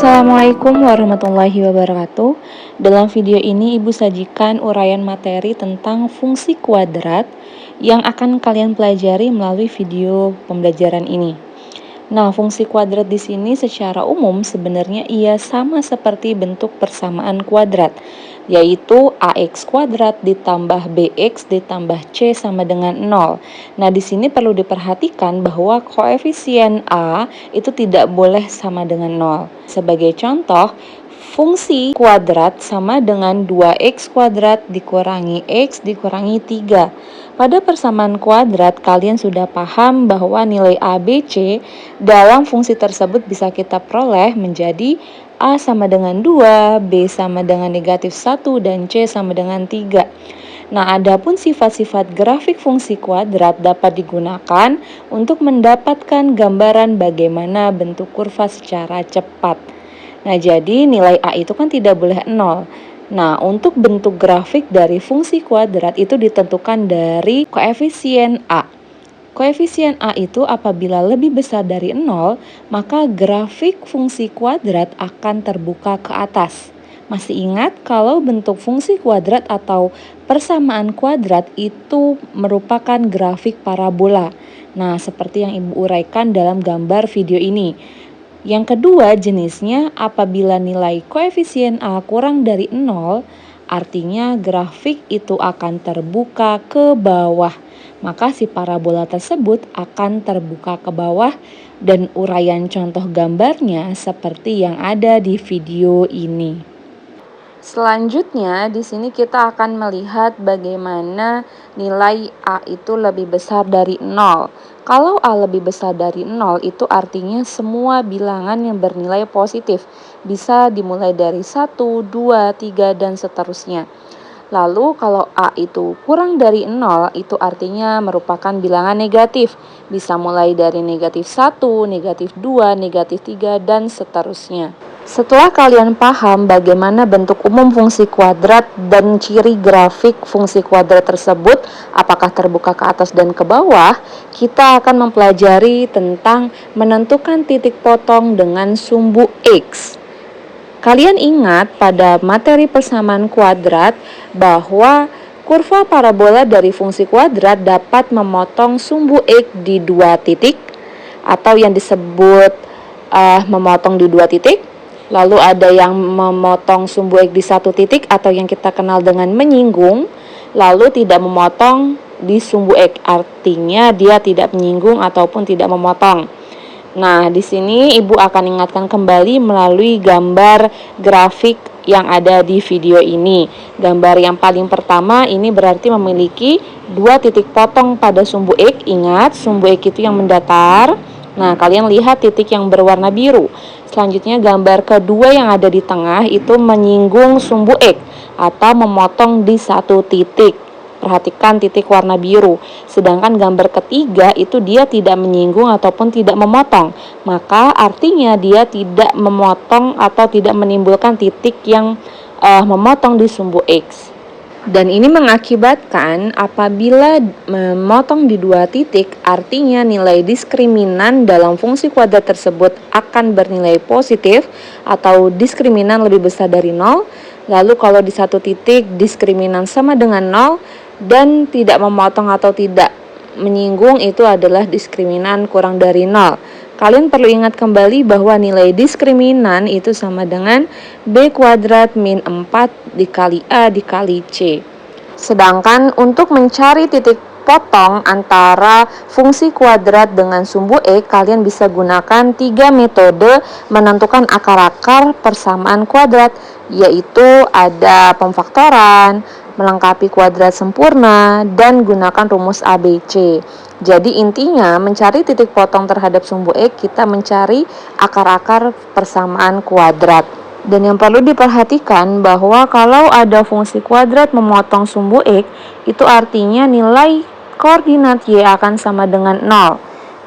Assalamualaikum warahmatullahi wabarakatuh. Dalam video ini Ibu sajikan uraian materi tentang fungsi kuadrat yang akan kalian pelajari melalui video pembelajaran ini. Nah, fungsi kuadrat di sini secara umum sebenarnya ia sama seperti bentuk persamaan kuadrat, yaitu ax kuadrat ditambah bx ditambah c sama dengan 0. Nah, di sini perlu diperhatikan bahwa koefisien a itu tidak boleh sama dengan 0. Sebagai contoh, fungsi kuadrat sama dengan 2x kuadrat dikurangi x dikurangi 3. Pada persamaan kuadrat, kalian sudah paham bahwa nilai A, B, C dalam fungsi tersebut bisa kita peroleh menjadi A sama dengan 2, B sama dengan negatif 1, dan C sama dengan 3. Nah, adapun sifat-sifat grafik fungsi kuadrat dapat digunakan untuk mendapatkan gambaran bagaimana bentuk kurva secara cepat. Nah, jadi nilai A itu kan tidak boleh 0. Nah, untuk bentuk grafik dari fungsi kuadrat itu ditentukan dari koefisien A. Koefisien A itu apabila lebih besar dari 0, maka grafik fungsi kuadrat akan terbuka ke atas. Masih ingat kalau bentuk fungsi kuadrat atau persamaan kuadrat itu merupakan grafik parabola. Nah, seperti yang Ibu uraikan dalam gambar video ini. Yang kedua jenisnya apabila nilai koefisien A kurang dari 0, artinya grafik itu akan terbuka ke bawah. Maka si parabola tersebut akan terbuka ke bawah dan uraian contoh gambarnya seperti yang ada di video ini. Selanjutnya, di sini kita akan melihat bagaimana nilai A itu lebih besar dari 0. Kalau A lebih besar dari 0, itu artinya semua bilangan yang bernilai positif. Bisa dimulai dari 1, 2, 3, dan seterusnya. Lalu kalau A itu kurang dari 0, itu artinya merupakan bilangan negatif. Bisa mulai dari negatif 1, negatif 2, negatif 3, dan seterusnya. Setelah kalian paham bagaimana bentuk umum fungsi kuadrat dan ciri grafik fungsi kuadrat tersebut, apakah terbuka ke atas dan ke bawah, kita akan mempelajari tentang menentukan titik potong dengan sumbu X. Kalian ingat pada materi persamaan kuadrat bahwa kurva parabola dari fungsi kuadrat dapat memotong sumbu X di dua titik atau yang disebut memotong di dua titik. Lalu ada yang memotong sumbu X di satu titik atau yang kita kenal dengan menyinggung. Lalu tidak memotong di sumbu X, artinya dia tidak menyinggung ataupun tidak memotong. Nah, di sini Ibu akan ingatkan kembali melalui gambar grafik yang ada di video ini. Gambar yang paling pertama ini berarti memiliki dua titik potong pada sumbu X. Ingat, sumbu X itu yang mendatar. Nah, kalian lihat titik yang berwarna biru. Selanjutnya gambar kedua yang ada di tengah itu menyinggung sumbu X atau memotong di satu titik. Perhatikan titik warna biru. Sedangkan gambar ketiga itu dia tidak menyinggung ataupun tidak memotong. Maka artinya dia tidak memotong atau tidak menimbulkan titik yang memotong di sumbu X. Dan ini mengakibatkan apabila memotong di dua titik, artinya nilai diskriminan dalam fungsi kuadrat tersebut akan bernilai positif atau diskriminan lebih besar dari 0. Lalu kalau di satu titik diskriminan sama dengan 0 dan tidak memotong atau tidak menyinggung itu adalah diskriminan kurang dari 0. Kalian perlu ingat kembali bahwa nilai diskriminan itu sama dengan B kuadrat min 4 dikali A dikali C. Sedangkan untuk mencari titik potong antara fungsi kuadrat dengan sumbu X, kalian bisa gunakan 3 metode menentukan akar-akar persamaan kuadrat, yaitu ada pemfaktoran, melengkapi kuadrat sempurna, dan gunakan rumus ABC. Jadi intinya mencari titik potong terhadap sumbu X, kita mencari akar-akar persamaan kuadrat. Dan yang perlu diperhatikan bahwa kalau ada fungsi kuadrat memotong sumbu X, itu artinya nilai koordinat Y akan sama dengan 0.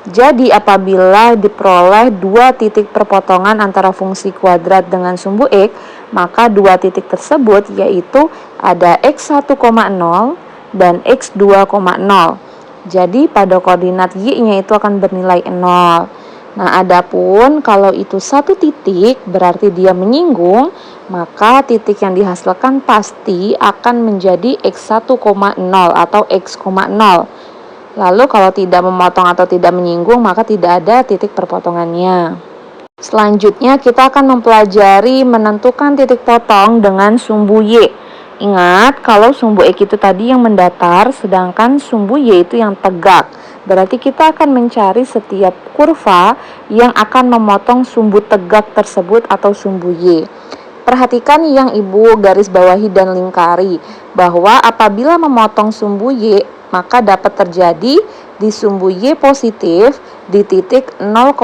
Jadi apabila diperoleh dua titik perpotongan antara fungsi kuadrat dengan sumbu X, maka dua titik tersebut yaitu ada X1,0 dan X2,0. Jadi pada koordinat Y-nya itu akan bernilai 0. Nah, adapun kalau itu satu titik berarti dia menyinggung, maka titik yang dihasilkan pasti akan menjadi X1,0 atau X,0. Lalu kalau tidak memotong atau tidak menyinggung, maka tidak ada titik perpotongannya. Selanjutnya kita akan mempelajari menentukan titik potong dengan sumbu Y. Ingat, kalau sumbu X itu tadi yang mendatar, sedangkan sumbu Y itu yang tegak. Berarti kita akan mencari setiap kurva yang akan memotong sumbu tegak tersebut atau sumbu Y. Perhatikan yang Ibu garis bawahi dan lingkari, bahwa apabila memotong sumbu Y, maka dapat terjadi di sumbu Y positif di titik 0,0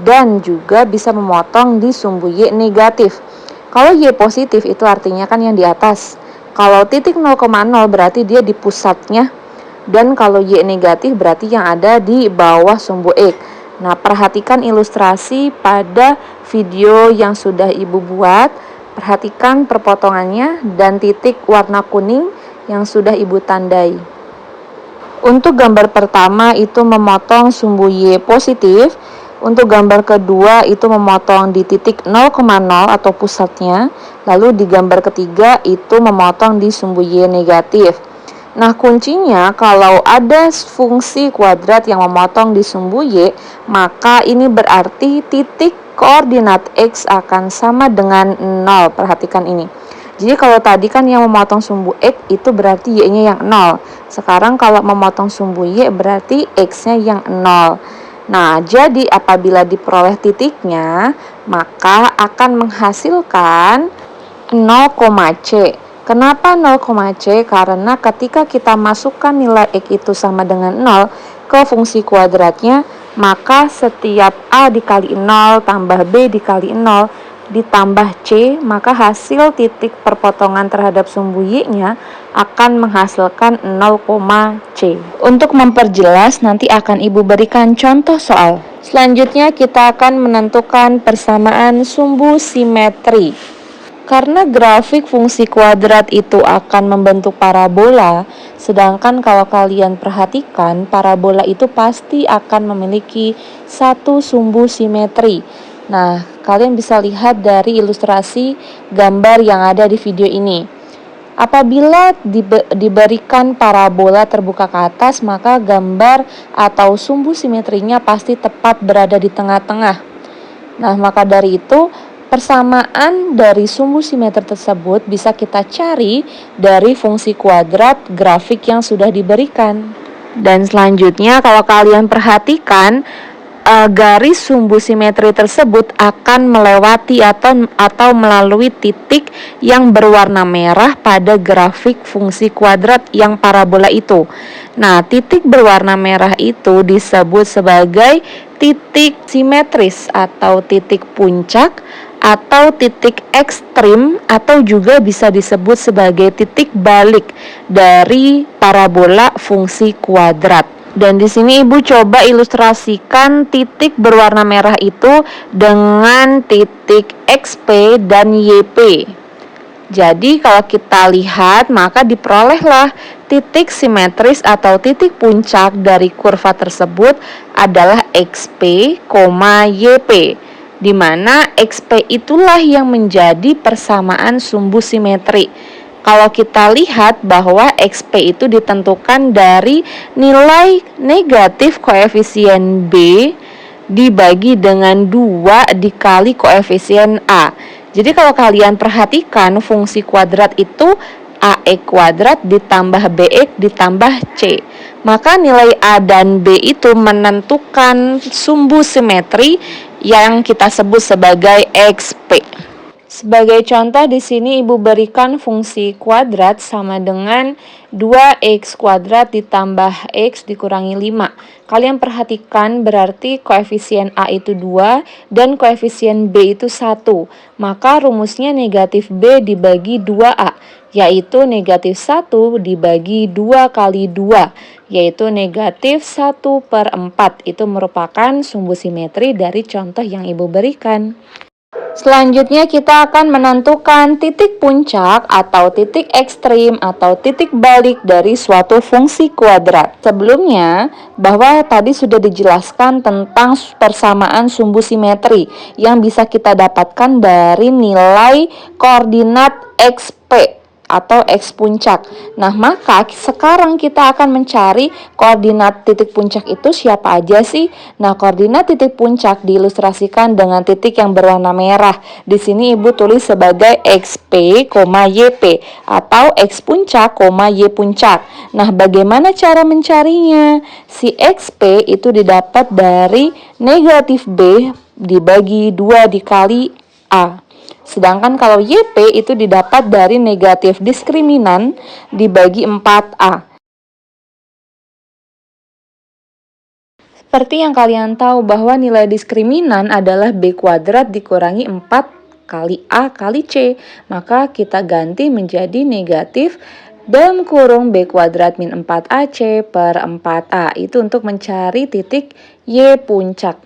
dan juga bisa memotong di sumbu Y negatif. Kalau Y positif itu artinya kan yang di atas. Kalau titik 0,0 berarti dia di pusatnya. Dan kalau Y negatif berarti yang ada di bawah sumbu X. Nah, perhatikan ilustrasi pada video yang sudah Ibu buat. Perhatikan perpotongannya dan titik warna kuning yang sudah Ibu tandai. Untuk gambar pertama itu memotong sumbu Y positif. Untuk gambar kedua itu memotong di titik 0,0 atau pusatnya. Lalu di gambar ketiga itu memotong di sumbu Y negatif. Nah, kuncinya kalau ada fungsi kuadrat yang memotong di sumbu Y, maka ini berarti titik koordinat X akan sama dengan 0. Perhatikan ini. Jadi kalau tadi kan yang memotong sumbu X itu berarti Y-nya yang 0. Sekarang kalau memotong sumbu Y berarti X-nya yang 0. Nah, jadi apabila diperoleh titiknya, maka akan menghasilkan 0,C. Kenapa 0,C? Karena ketika kita masukkan nilai X itu sama dengan 0 ke fungsi kuadratnya, maka setiap A dikali 0 tambah B dikali 0 ditambah C, maka hasil titik perpotongan terhadap sumbu Y-nya akan menghasilkan 0,C. Untuk memperjelas, nanti akan Ibu berikan contoh soal. Selanjutnya kita akan menentukan persamaan sumbu simetri. Karena grafik fungsi kuadrat itu akan membentuk parabola, sedangkan kalau kalian perhatikan, parabola itu pasti akan memiliki satu sumbu simetri. Nah, kalian bisa lihat dari ilustrasi gambar yang ada di video ini. Apabila diberikan parabola terbuka ke atas, maka gambar atau sumbu simetrinya pasti tepat berada di tengah-tengah. Nah, maka dari itu, persamaan dari sumbu simetri tersebut bisa kita cari dari fungsi kuadrat grafik yang sudah diberikan. Dan selanjutnya kalau kalian perhatikan, garis sumbu simetri tersebut akan melewati atau melalui titik yang berwarna merah pada grafik fungsi kuadrat yang parabola itu. Nah, titik berwarna merah itu disebut sebagai titik simetris atau titik puncak atau titik ekstrim, atau juga bisa disebut sebagai titik balik dari parabola fungsi kuadrat. Dan di sini Ibu coba ilustrasikan titik berwarna merah itu dengan titik XP dan YP. Jadi kalau kita lihat, maka diperolehlah titik simetris atau titik puncak dari kurva tersebut adalah XP, YP, di mana XP itulah yang menjadi persamaan sumbu simetri. Kalau kita lihat bahwa XP itu ditentukan dari nilai negatif koefisien B dibagi dengan 2 dikali koefisien A. Jadi kalau kalian perhatikan fungsi kuadrat itu AX kuadrat ditambah BX ditambah C. Maka nilai A dan B itu menentukan sumbu simetri yang kita sebut sebagai XP. Sebagai contoh di sini Ibu berikan fungsi kuadrat sama dengan 2x kuadrat ditambah x dikurangi 5. Kalian perhatikan berarti koefisien A itu 2 dan koefisien B itu 1. Maka rumusnya negatif B dibagi 2A, yaitu negatif 1 dibagi 2 kali 2, yaitu negatif 1/4. Itu merupakan sumbu simetri dari contoh yang Ibu berikan. Selanjutnya kita akan menentukan titik puncak atau titik ekstrim atau titik balik dari suatu fungsi kuadrat. Sebelumnya, bahwa tadi sudah dijelaskan tentang persamaan sumbu simetri yang bisa kita dapatkan dari nilai koordinat XP atau X puncak. Nah, maka sekarang kita akan mencari koordinat titik puncak itu siapa aja sih? Nah, koordinat titik puncak diilustrasikan dengan titik yang berwarna merah. Di sini Ibu tulis sebagai XP, YP atau X puncak, Y puncak. Nah, bagaimana cara mencarinya? Si XP itu didapat dari negatif B dibagi 2 dikali A. Sedangkan kalau YP itu didapat dari negatif diskriminan dibagi 4A. Seperti yang kalian tahu bahwa nilai diskriminan adalah B kuadrat dikurangi 4 kali A kali C. Maka kita ganti menjadi negatif dalam kurung B kuadrat min 4AC per 4A. Itu untuk mencari titik Y puncak.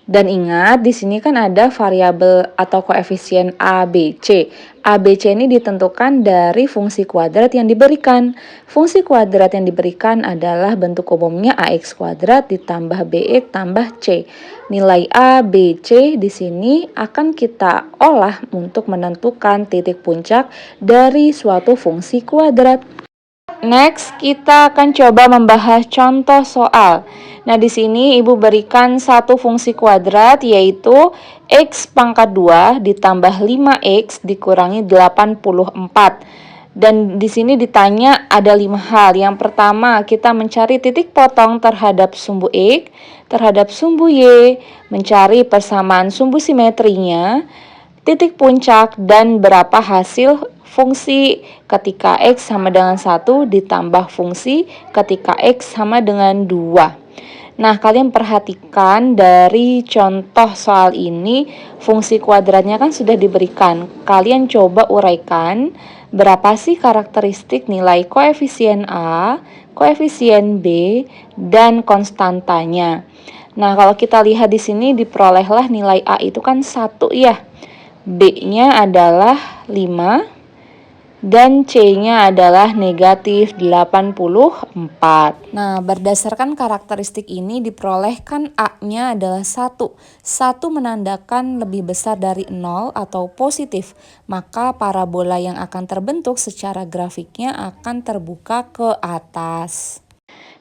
Dan ingat, di sini kan ada variabel atau koefisien ABC. ABC ini ditentukan dari fungsi kuadrat yang diberikan. Fungsi kuadrat yang diberikan adalah bentuk umumnya AX kuadrat ditambah BX tambah C. Nilai A, B, C di sini akan kita olah untuk menentukan titik puncak dari suatu fungsi kuadrat. Next, kita akan coba membahas contoh soal. Nah, di sini Ibu berikan satu fungsi kuadrat yaitu X pangkat 2 ditambah 5X dikurangi 84. Dan di sini ditanya ada 5 hal. Yang pertama, kita mencari titik potong terhadap sumbu X, terhadap sumbu Y, mencari persamaan sumbu simetrinya, titik puncak, dan berapa hasil fungsi ketika X sama dengan 1 ditambah fungsi ketika X sama dengan 2. Nah, kalian perhatikan dari contoh soal ini, fungsi kuadratnya kan sudah diberikan. Kalian coba uraikan berapa sih karakteristik nilai koefisien A, koefisien B, dan konstantanya. Nah, kalau kita lihat di sini diperolehlah nilai A itu kan 1 ya. B-nya adalah 5 dan C-nya adalah negatif 84. Nah, berdasarkan karakteristik ini diperolehkan A-nya adalah 1. 1 menandakan lebih besar dari 0 atau positif. Maka parabola yang akan terbentuk secara grafiknya akan terbuka ke atas.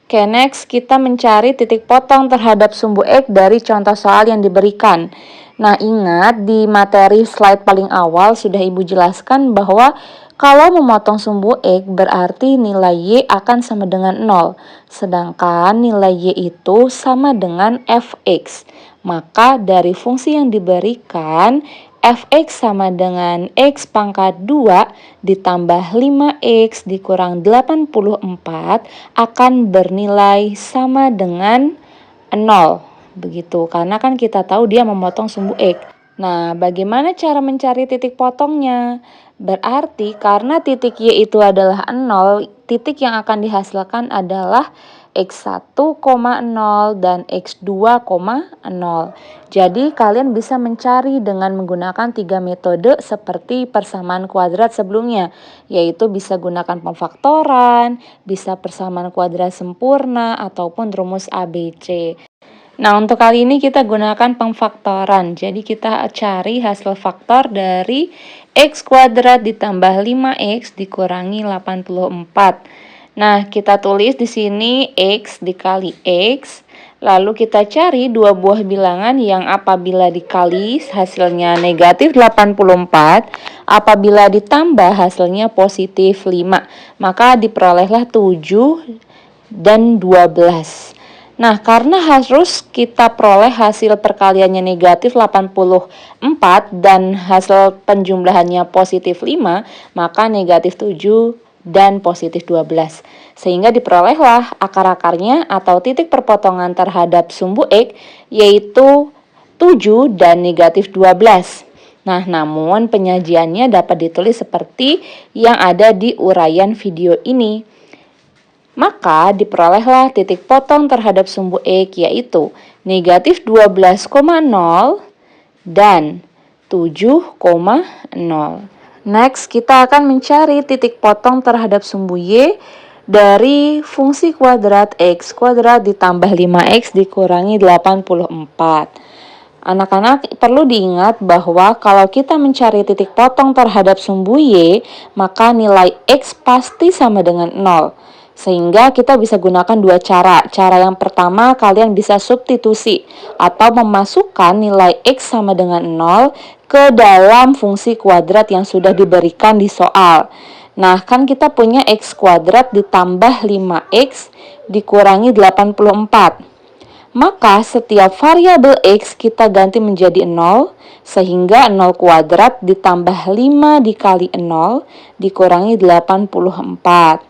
Oke, next kita mencari titik potong terhadap sumbu X dari contoh soal yang diberikan. Nah, ingat di materi slide paling awal sudah Ibu jelaskan bahwa kalau memotong sumbu X berarti nilai Y akan sama dengan 0. Sedangkan nilai Y itu sama dengan Fx. Maka dari fungsi yang diberikan, Fx sama dengan X pangkat 2 ditambah 5X dikurang 84 akan bernilai sama dengan 0. Begitu, karena kan kita tahu dia memotong sumbu X. Nah, bagaimana cara mencari titik potongnya? Berarti karena titik Y itu adalah 0, titik yang akan dihasilkan adalah X1, 0 dan X2, 0. Jadi kalian bisa mencari dengan menggunakan 3 metode seperti persamaan kuadrat sebelumnya, yaitu bisa gunakan pemfaktoran, bisa persamaan kuadrat sempurna, ataupun rumus ABC. Nah, untuk kali ini kita gunakan pemfaktoran. Jadi kita cari hasil faktor dari X kuadrat ditambah 5X dikurangi 84. Nah, kita tulis di sini X dikali X. Lalu kita cari dua buah bilangan yang apabila dikali hasilnya negatif 84, apabila ditambah hasilnya positif 5. Maka diperolehlah 7 dan 12. Nah, karena harus kita peroleh hasil perkaliannya negatif 84 dan hasil penjumlahannya positif 5, maka negatif 7 dan positif 12. Sehingga diperolehlah akar-akarnya atau titik perpotongan terhadap sumbu X, yaitu 7 dan negatif 12. Nah, namun penyajiannya dapat ditulis seperti yang ada di uraian video ini. Maka diperolehlah titik potong terhadap sumbu X yaitu negatif 12,0 dan 7,0. Next, kita akan mencari titik potong terhadap sumbu Y dari fungsi kuadrat X kuadrat ditambah 5X dikurangi 84. Anak-anak perlu diingat bahwa kalau kita mencari titik potong terhadap sumbu Y, maka nilai X pasti sama dengan 0. Sehingga kita bisa gunakan dua cara. Cara yang pertama, kalian bisa substitusi atau memasukkan nilai X sama dengan 0 ke dalam fungsi kuadrat yang sudah diberikan di soal. Nah, kan kita punya X kuadrat ditambah 5X dikurangi 84. Maka setiap variabel X kita ganti menjadi 0, sehingga 0 kuadrat ditambah 5 dikali 0 dikurangi 84.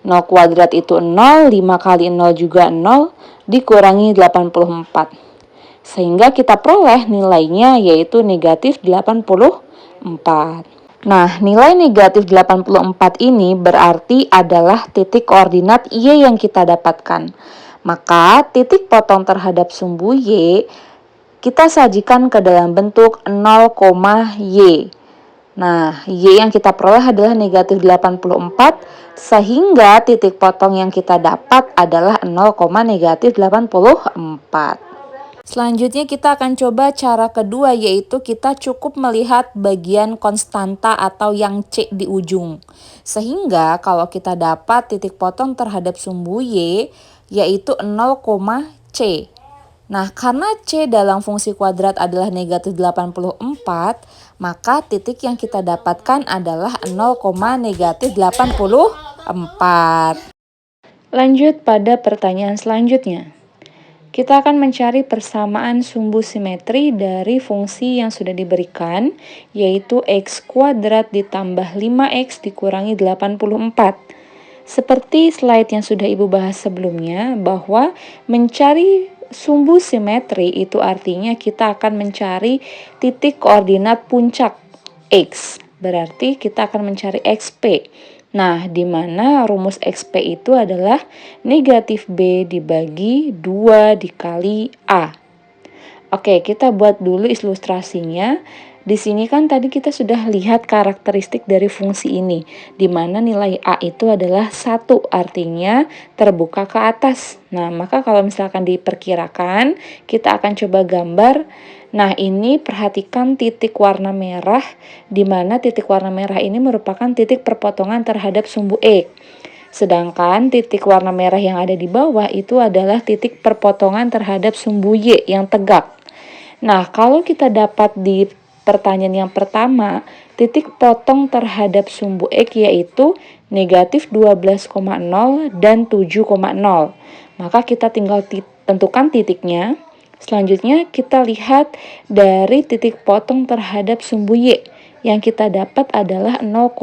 0 kuadrat itu 0, 5 kali 0 juga 0, dikurangi 84. Sehingga kita peroleh nilainya yaitu negatif 84. Nah, nilai negatif 84 ini berarti adalah titik koordinat Y yang kita dapatkan. Maka titik potong terhadap sumbu Y kita sajikan ke dalam bentuk 0, Y. Nah, Y yang kita peroleh adalah negatif 84, sehingga titik potong yang kita dapat adalah 0, negatif 84. Selanjutnya kita akan coba cara kedua, yaitu kita cukup melihat bagian konstanta atau yang C di ujung. Sehingga kalau kita dapat titik potong terhadap sumbu Y, yaitu 0, C. Nah, karena C dalam fungsi kuadrat adalah negatif 84, maka titik yang kita dapatkan adalah 0, negatif 84. Lanjut pada pertanyaan selanjutnya. Kita akan mencari persamaan sumbu simetri dari fungsi yang sudah diberikan, yaitu X kuadrat ditambah 5X dikurangi 84. Seperti slide yang sudah Ibu bahas sebelumnya, bahwa mencari sumbu simetri itu artinya kita akan mencari titik koordinat puncak X. Berarti kita akan mencari XP. Nah, di mana rumus XP itu adalah negatif B dibagi 2 dikali A. Oke, kita buat dulu ilustrasinya. Di sini kan tadi kita sudah lihat karakteristik dari fungsi ini, di mana nilai A itu adalah 1, artinya terbuka ke atas. Nah, maka kalau misalkan diperkirakan, kita akan coba gambar. Nah, ini perhatikan titik warna merah, di mana titik warna merah ini merupakan titik perpotongan terhadap sumbu X. Sedangkan titik warna merah yang ada di bawah itu adalah titik perpotongan terhadap sumbu Y yang tegak. Nah, kalau kita dapat di pertanyaan yang pertama, titik potong terhadap sumbu X yaitu negatif 12,0 dan 7,0. Maka kita tinggal tentukan titiknya. Selanjutnya kita lihat dari titik potong terhadap sumbu Y. Yang kita dapat adalah 0,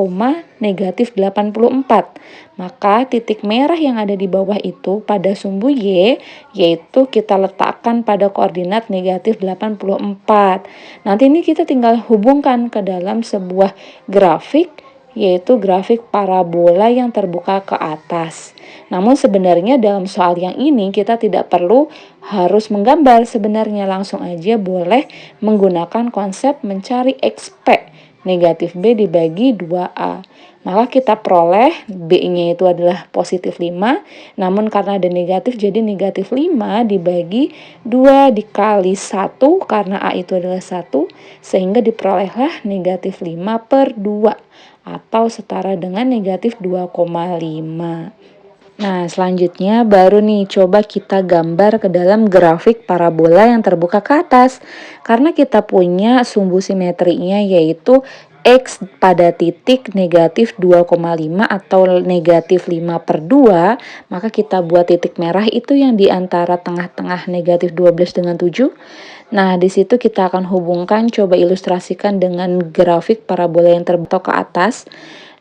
negatif 84. Maka titik merah yang ada di bawah itu pada sumbu Y, yaitu kita letakkan pada koordinat negatif 84. Nanti ini kita tinggal hubungkan ke dalam sebuah grafik, yaitu grafik parabola yang terbuka ke atas. Namun sebenarnya dalam soal yang ini kita tidak perlu harus menggambar, sebenarnya langsung aja boleh menggunakan konsep mencari XP, negatif B dibagi 2A. Maka kita peroleh B-nya itu adalah positif 5, namun karena ada negatif jadi negatif 5 dibagi 2 dikali 1, karena A itu adalah 1, sehingga diperolehlah negatif 5 per 2, atau setara dengan negatif 2,5. Nah, selanjutnya baru nih coba kita gambar ke dalam grafik parabola yang terbuka ke atas. Karena kita punya sumbu simetrinya yaitu X pada titik negatif 2,5 atau negatif 5 per 2, maka kita buat titik merah itu yang di antara tengah-tengah negatif 12 dengan 7. Nah, di situ kita akan hubungkan, coba ilustrasikan dengan grafik parabola yang terbuka ke atas.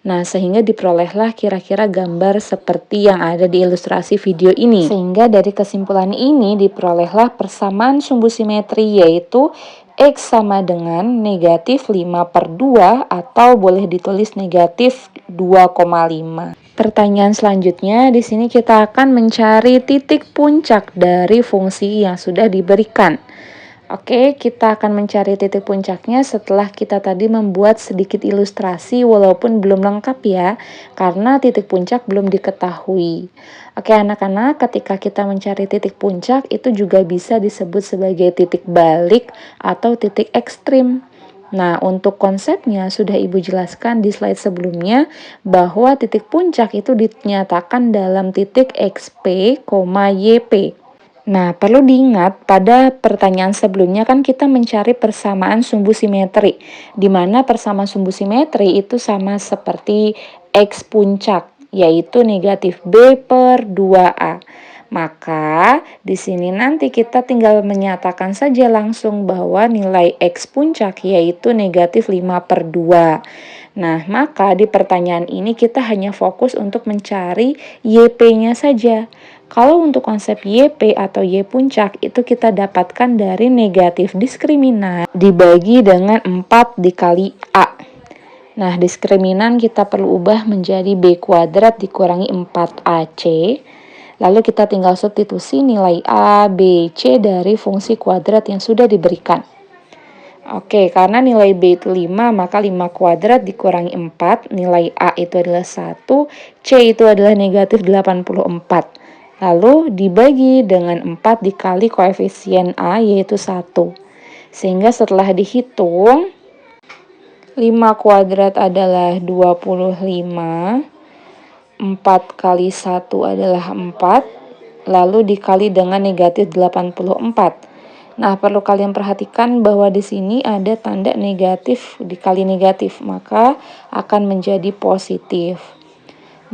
Nah, sehingga diperolehlah kira-kira gambar seperti yang ada di ilustrasi video ini. Sehingga dari kesimpulan ini diperolehlah persamaan sumbu simetri yaitu X sama dengan negatif 5 per 2 atau boleh ditulis negatif 2,5. Pertanyaan selanjutnya, di sini kita akan mencari titik puncak dari fungsi yang sudah diberikan. Oke, kita akan mencari titik puncaknya setelah kita tadi membuat sedikit ilustrasi walaupun belum lengkap ya, karena titik puncak belum diketahui. Oke, anak-anak, ketika kita mencari titik puncak itu juga bisa disebut sebagai titik balik atau titik ekstrim. Nah, untuk konsepnya sudah Ibu jelaskan di slide sebelumnya bahwa titik puncak itu dinyatakan dalam titik XP, YP. Nah, perlu diingat pada pertanyaan sebelumnya kan kita mencari persamaan sumbu simetri, di mana persamaan sumbu simetri itu sama seperti X puncak, yaitu negatif B per 2A. Maka di sini nanti kita tinggal menyatakan saja langsung bahwa nilai X puncak yaitu negatif 5 per 2. Nah, maka di pertanyaan ini kita hanya fokus untuk mencari YP-nya saja. Kalau untuk konsep YP atau Y puncak itu kita dapatkan dari negatif diskriminan dibagi dengan 4 dikali A. Nah, diskriminan kita perlu ubah menjadi B kuadrat dikurangi 4AC. Lalu kita tinggal substitusi nilai A, B, C dari fungsi kuadrat yang sudah diberikan. Oke, karena nilai B itu 5, maka 5 kuadrat dikurangi 4, nilai A itu adalah 1, C itu adalah negatif 84. Lalu dibagi dengan 4 dikali koefisien A yaitu 1. Sehingga setelah dihitung, 5 kuadrat adalah 25, 4 kali 1 adalah 4, lalu dikali dengan negatif 84. Nah, perlu kalian perhatikan bahwa di sini ada tanda negatif dikali negatif, maka akan menjadi positif.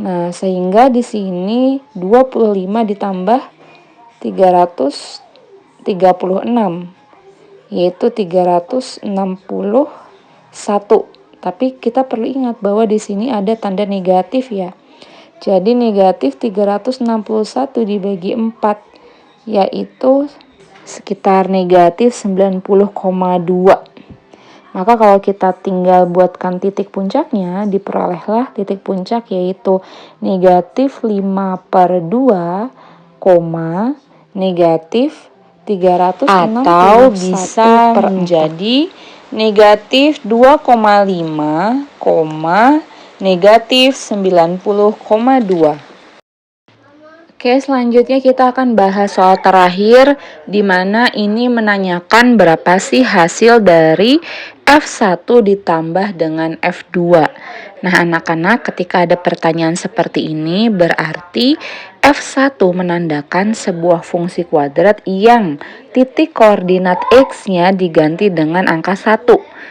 Nah, sehingga di sini 25 ditambah 336, yaitu 361. Tapi kita perlu ingat bahwa di sini ada tanda negatif ya. Jadi negatif 361 dibagi 4, yaitu sekitar negatif 90,2. Maka kalau kita tinggal buatkan titik puncaknya, diperolehlah titik puncak yaitu negatif 5 per 2, negatif 361 atau bisa menjadi negatif 2,5, negatif 90,2. Oke, selanjutnya kita akan bahas soal terakhir, di mana ini menanyakan berapa sih hasil dari F1 ditambah dengan F2. Nah, anak-anak, ketika ada pertanyaan seperti ini, berarti F1 menandakan sebuah fungsi kuadrat yang titik koordinat X-nya diganti dengan angka 1.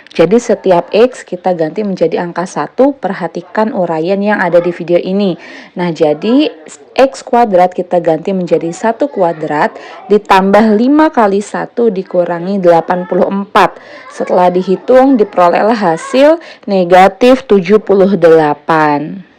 Jadi setiap X kita ganti menjadi angka 1, perhatikan uraian yang ada di video ini. Nah, jadi X kuadrat kita ganti menjadi 1 kuadrat ditambah 5 kali 1 dikurangi 84. Setelah dihitung diperolehlah hasil negatif 78.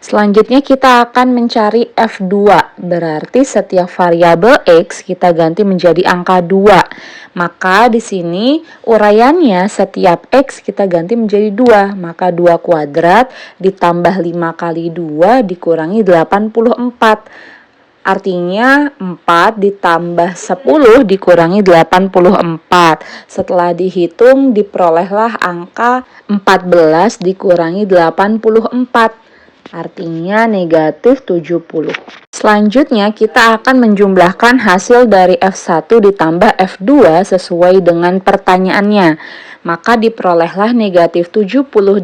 Selanjutnya kita akan mencari F2, berarti setiap variabel X kita ganti menjadi angka 2. Maka di sini uraiannya setiap X kita ganti menjadi 2, maka 2 kuadrat ditambah 5 kali 2 dikurangi 84. Artinya 4 ditambah 10 dikurangi 84. Setelah dihitung diperolehlah angka 14 dikurangi 84. Artinya negatif 70. Selanjutnya kita akan menjumlahkan hasil dari F1 ditambah F2 sesuai dengan pertanyaannya. Maka diperolehlah negatif 78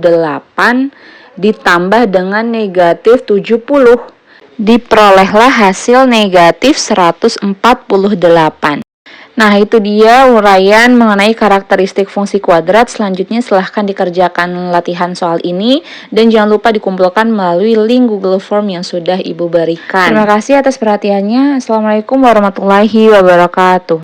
ditambah dengan negatif 70. Diperolehlah hasil negatif 148. Nah, itu dia uraian mengenai karakteristik fungsi kuadrat. Selanjutnya silahkan dikerjakan latihan soal ini dan jangan lupa dikumpulkan melalui link Google Form yang sudah Ibu berikan. Terima kasih atas perhatiannya. Assalamualaikum warahmatullahi wabarakatuh.